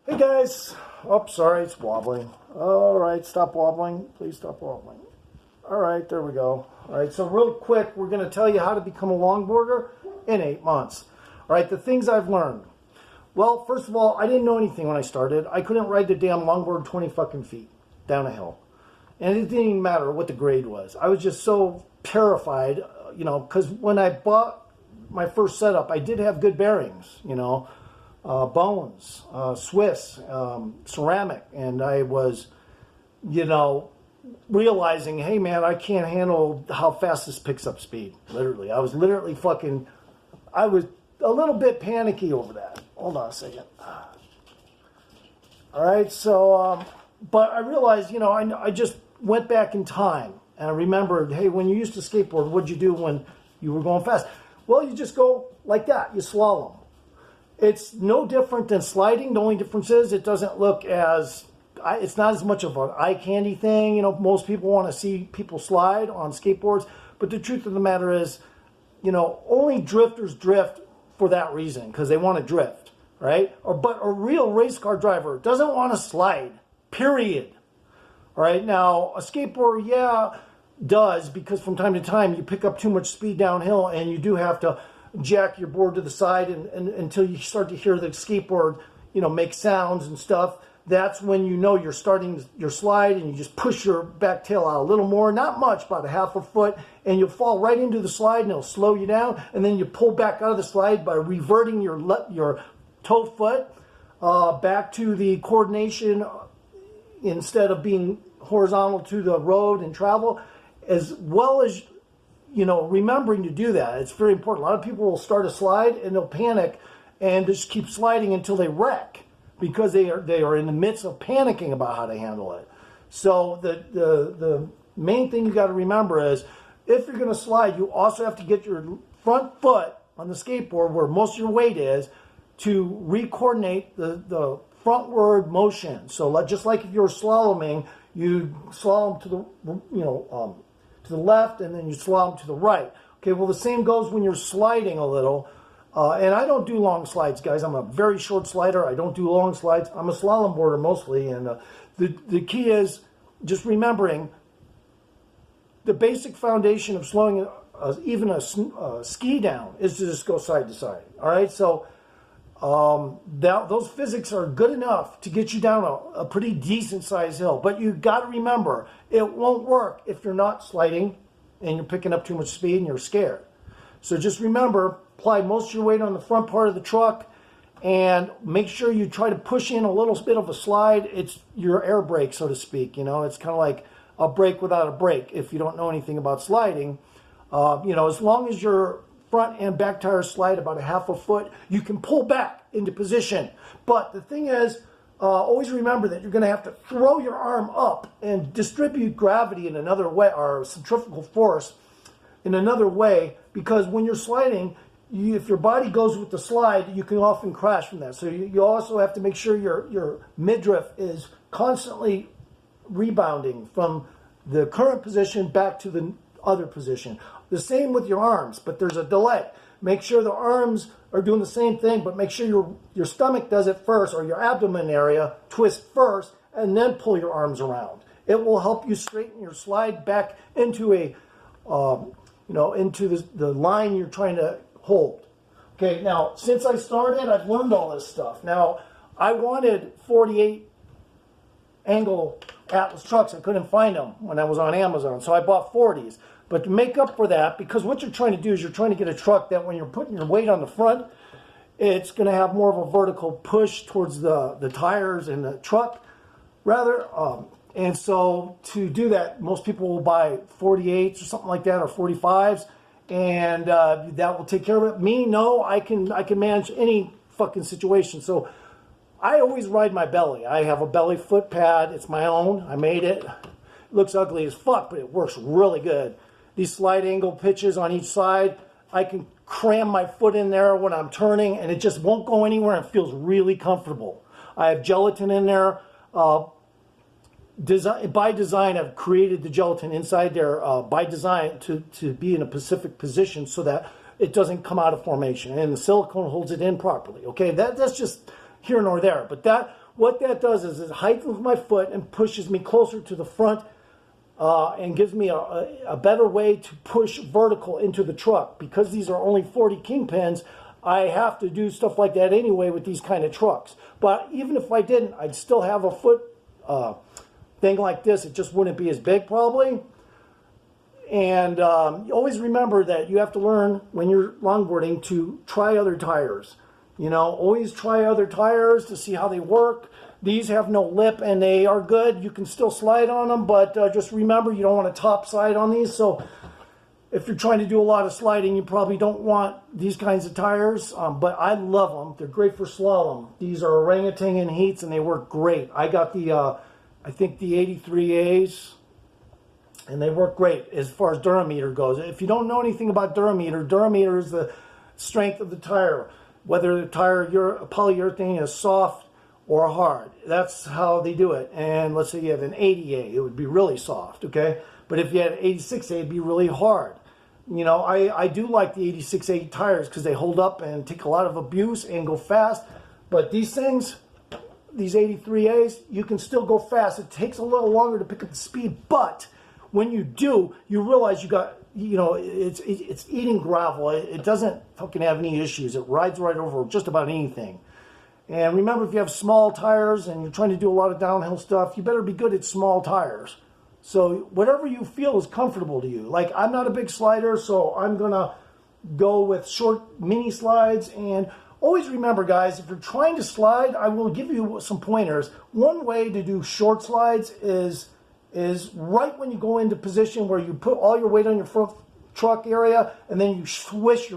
Hey guys, oh sorry, it's wobbling. All right, stop wobbling. Please stop wobbling. All right, there we go. All right, so real quick, we're going to tell you how to become a longboarder in 8 months. All right, the things I've learned. Well, first of all, I didn't know anything when I started. I couldn't ride the damn longboard 20 fucking feet down a hill. And it didn't even matter what the grade was. I was just so terrified, because when I bought my first setup, I did have good bearings, bones, Swiss, ceramic, and I was, realizing, hey man, I can't handle how fast this picks up speed. Literally, I was I was a little bit panicky over that. Hold on a second. All right, so, but I realized, I just went back in time and I remembered, hey, when you used to skateboard, what'd you do when you were going fast? Well, you just go like that, you slalom. It's no different than sliding. The only difference is it doesn't look as, it's not as much of an eye candy thing. Most people want to see people slide on skateboards. But the truth of the matter is, only drifters drift for that reason, because they want to drift, right? But a real race car driver doesn't want to slide, period. All right, now a skateboarder, yeah, does, because from time to time you pick up too much speed downhill and you do have to jack your board to the side and until you start to hear the skateboard, make sounds and stuff. That's when you're starting your slide, and you just push your back tail out a little more, not much, about a half a foot, and you'll fall right into the slide and it'll slow you down, and then you pull back out of the slide by reverting your toe foot back to the coordination instead of being horizontal to the road and travel, as well as remembering to do that. It's very important. A lot of people will start a slide and they'll panic and just keep sliding until they wreck, because they are in the midst of panicking about how to handle it. So the main thing you got to remember is, if you're going to slide, you also have to get your front foot on the skateboard, where most of your weight is, to re-coordinate the frontward motion. So just like if you're slaloming, you slalom to the left, and then you slalom to the right. Okay, well, the same goes when you're sliding a little. And I don't do long slides, guys. I'm a very short slider. I don't do long slides. I'm a slalom boarder mostly. And the key is just remembering the basic foundation of slowing even a ski down is to just go side to side. All right, so those physics are good enough to get you down a pretty decent sized hill. But you got to remember, it won't work if you're not sliding and you're picking up too much speed and you're scared. So just remember, apply most of your weight on the front part of the truck, and make sure you try to push in a little bit of a slide. It's your air brake, so to speak. It's kind of like a brake without a brake if you don't know anything about sliding. As long as your front and back tires slide about a half a foot, you can pull back into position. But the thing is, always remember that you're going to have to throw your arm up and distribute gravity in another way, or centrifugal force in another way, because when you're sliding, if your body goes with the slide, you can often crash from that. So you also have to make sure your midriff is constantly rebounding from the current position back to the other position. The same with your arms, but there's a delay. Make sure the arms are doing the same thing, but make sure your stomach does it first, or your abdomen area twist first, and then pull your arms around. It will help you straighten your slide back into into the line you're trying to hold. Okay, now, since I started, I've learned all this stuff. Now, I wanted 48 angle Atlas trucks. I couldn't find them when I was on Amazon, so I bought 40s. But to make up for that, because what you're trying to do is you're trying to get a truck that when you're putting your weight on the front, it's going to have more of a vertical push towards the tires and the truck, rather. And so to do that, most people will buy 48s or something like that, or 45s, and that will take care of it. Me, no, I can manage any fucking situation. So I always ride my belly. I have a belly foot pad. It's my own. I made it. It looks ugly as fuck, but it works really good. These slide angle pitches on each side, I can cram my foot in there when I'm turning, and it just won't go anywhere, and it feels really comfortable. I have gelatin in there. By design, I've created the gelatin inside there by design to be in a specific position so that it doesn't come out of formation, and the silicone holds it in properly. Okay, that's just here nor there. But that what that does is it heightens my foot and pushes me closer to the front and gives me a better way to push vertical into the truck. Because these are only 40 kingpins, I have to do stuff like that anyway with these kind of trucks. But even if I didn't, I'd still have a foot thing like this. It just wouldn't be as big probably. And always remember that you have to learn when you're longboarding to try other tires. You know, always try other tires to see how they work. These have no lip and they are good. You can still slide on them, but just remember you don't want to top side on these. So if you're trying to do a lot of sliding, you probably don't want these kinds of tires. But I love them. They're great for slalom. These are orangutan in heats and they work great. I got the, I think the 83As. And they work great as far as durameter goes. If you don't know anything about durameter is the strength of the tire. Whether the tire, polyurethane is soft or hard. That's how they do it. And let's say you have an 80A, it would be really soft, okay? But if you had an 86A, it'd be really hard. You know, I do like the 86A tires because they hold up and take a lot of abuse and go fast. But these things, these 83As, you can still go fast. It takes a little longer to pick up the speed, but when you do, you realize you got, you know, it's eating gravel. It doesn't fucking have any issues. It rides right over just about anything. And remember, if you have small tires and you're trying to do a lot of downhill stuff, you better be good at small tires. So whatever you feel is comfortable to you. Like, I'm not a big slider, so I'm going to go with short mini slides. And always remember, guys, if you're trying to slide, I will give you some pointers. One way to do short slides is right when you go into position where you put all your weight on your front truck area and then you swish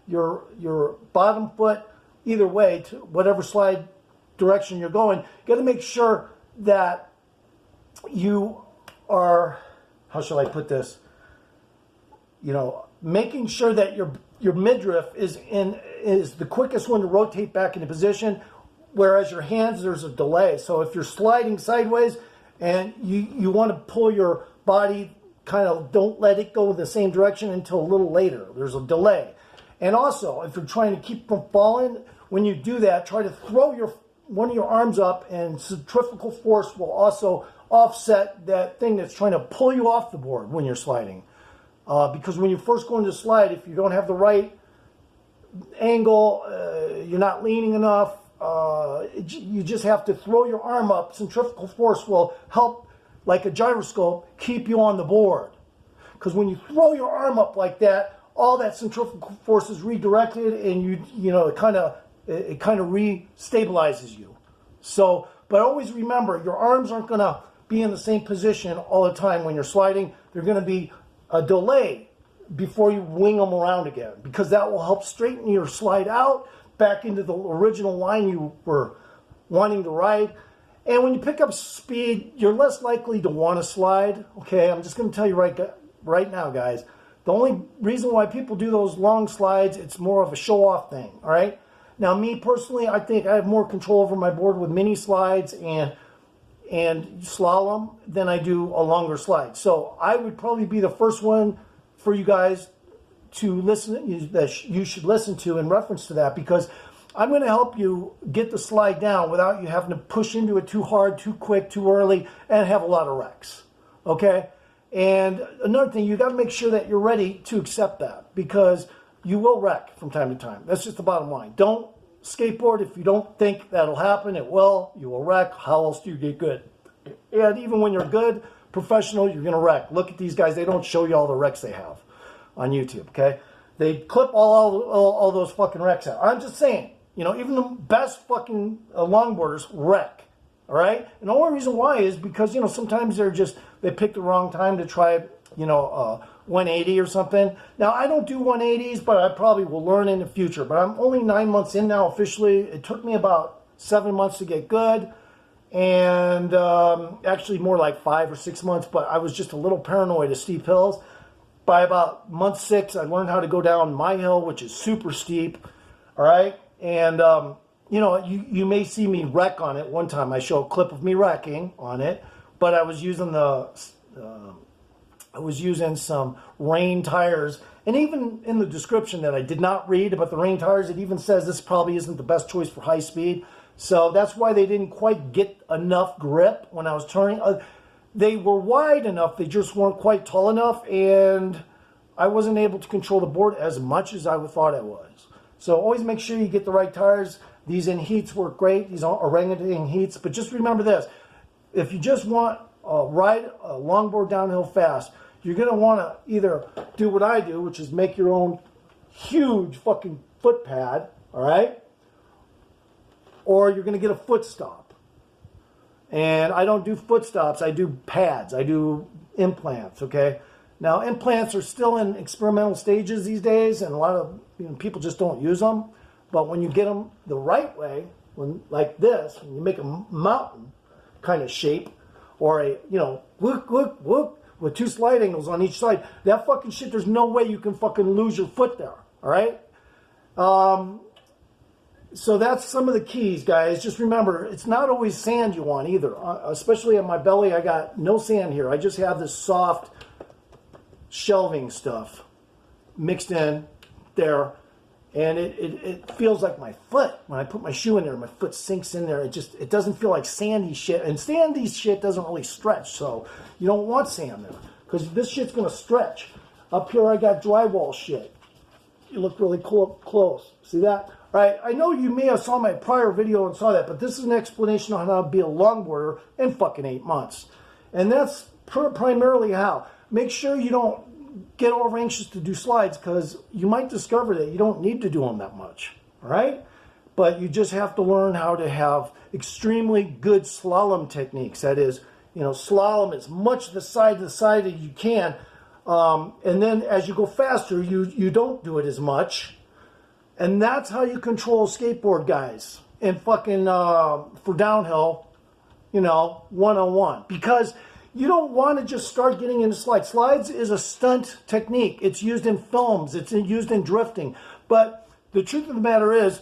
your bottom foot either way to whatever slide direction you're going. You got to make sure that you are, how shall I put this? You know, making sure that your midriff is the quickest one to rotate back into position, whereas your hands, there's a delay. So if you're sliding sideways, and you want to pull your body, kind of don't let it go the same direction until a little later. There's a delay. And also, if you're trying to keep from falling, when you do that, try to throw one of your arms up, and centrifugal force will also offset that thing that's trying to pull you off the board when you're sliding. Because when you first go into slide, if you don't have the right angle, you're not leaning enough, you just have to throw your arm up. Centrifugal force will help, like a gyroscope, keep you on the board. Because when you throw your arm up like that, all that centrifugal force is redirected, and you know it kind of re-stabilizes you. So, but always remember, your arms aren't going to be in the same position all the time when you're sliding. They're going to be a delay before you wing them around again, because that will help straighten your slide out back into the original line you were wanting to ride. And when you pick up speed, you're less likely to want to slide. Okay, I'm just going to tell you right now, guys. The only reason why people do those long slides, it's more of a show-off thing, all right? Now, me personally, I think I have more control over my board with mini slides and slalom than I do a longer slide. So I would probably be the first one for you guys to listen, that you should listen to in reference to that, because I'm going to help you get the slide down without you having to push into it too hard, too quick, too early, and have a lot of wrecks. Okay? And another thing, you got to make sure that you're ready to accept that, because you will wreck from time to time. That's just the bottom line. Don't skateboard if you don't think that'll happen. It will. You will wreck. How else do you get good? And even when you're good, professional, you're going to wreck. Look at these guys. They don't show you all the wrecks they have on YouTube, okay? They clip all those fucking wrecks out. I'm just saying, you know, even the best fucking longboarders wreck, all right? And the only reason why is because, you know, sometimes they pick the wrong time to try, you know, 180 or something. Now, I don't do 180s, but I probably will learn in the future. But I'm only 9 months in now officially. It took me about 7 months to get good. And actually more like 5 or 6 months, but I was just a little paranoid of steep hills. By about month 6, I learned how to go down my hill, which is super steep, all right? And, you know, you may see me wreck on it. One time I show a clip of me wrecking on it, but I was using some rain tires. And even in the description that I did not read about the rain tires, it even says this probably isn't the best choice for high speed. So that's why they didn't quite get enough grip when I was turning. They were wide enough, they just weren't quite tall enough, and I wasn't able to control the board as much as I thought I was. So always make sure you get the right tires. These in heats work great, these orangutan heats, but just remember this. If you just want to ride a longboard downhill fast, you're going to want to either do what I do, which is make your own huge fucking foot pad, all right? Or you're going to get a foot stop. And I don't do foot stops, I do pads, I do implants, okay? Now, implants are still in experimental stages these days, and a lot of people just don't use them. But when you get them the right way, like this, when you make a mountain kind of shape, or a, whoop, whoop, whoop, with 2 slide angles on each side, that fucking shit, there's no way you can fucking lose your foot there, all right? So that's some of the keys, guys. Just remember, it's not always sand you want either. Especially on my belly, I got no sand here. I just have this soft shelving stuff mixed in there. And it feels like my foot. When I put my shoe in there, my foot sinks in there. It doesn't feel like sandy shit. And sandy shit doesn't really stretch. So you don't want sand there, because this shit's going to stretch. Up here, I got drywall shit. You look really close. See that? All right, I know you may have saw my prior video and saw that, but this is an explanation on how to be a longboarder in fucking 8 months. And that's primarily how. Make sure you don't get over anxious to do slides, because you might discover that you don't need to do them that much, all right? But you just have to learn how to have extremely good slalom techniques. That is, slalom as much the side to side as you can. And then as you go faster, you don't do it as much. And that's how you control skateboard, guys. And fucking, for downhill, 101. Because you don't want to just start getting into slides. Slides is a stunt technique. It's used in films. It's used in drifting. But the truth of the matter is,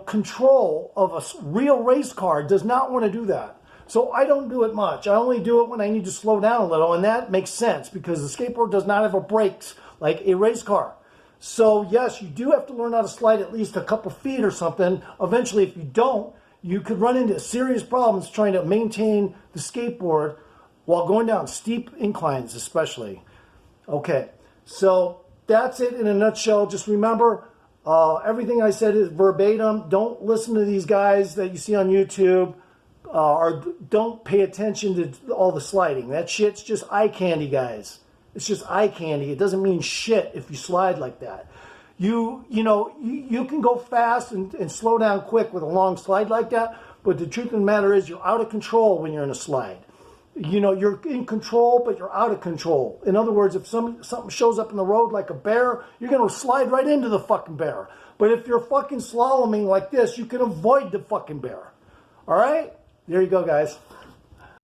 control of a real race car does not want to do that. So I don't do it much. I only do it when I need to slow down a little. And that makes sense, because the skateboard does not have a brakes like a race car. So yes, you do have to learn how to slide at least a couple feet or something. Eventually, if you don't, you could run into serious problems trying to maintain the skateboard while going down steep inclines, especially. Okay, so that's it in a nutshell. Just remember, everything I said is verbatim. Don't listen to these guys that you see on YouTube, or don't pay attention to all the sliding. That shit's just eye candy, guys. It's just eye candy. It doesn't mean shit if you slide like that. You can go fast and slow down quick with a long slide like that, but the truth of the matter is you're out of control when you're in a slide. You're in control, but you're out of control. In other words, if something shows up in the road like a bear, you're going to slide right into the fucking bear. But if you're fucking slaloming like this, you can avoid the fucking bear. All right? There you go, guys.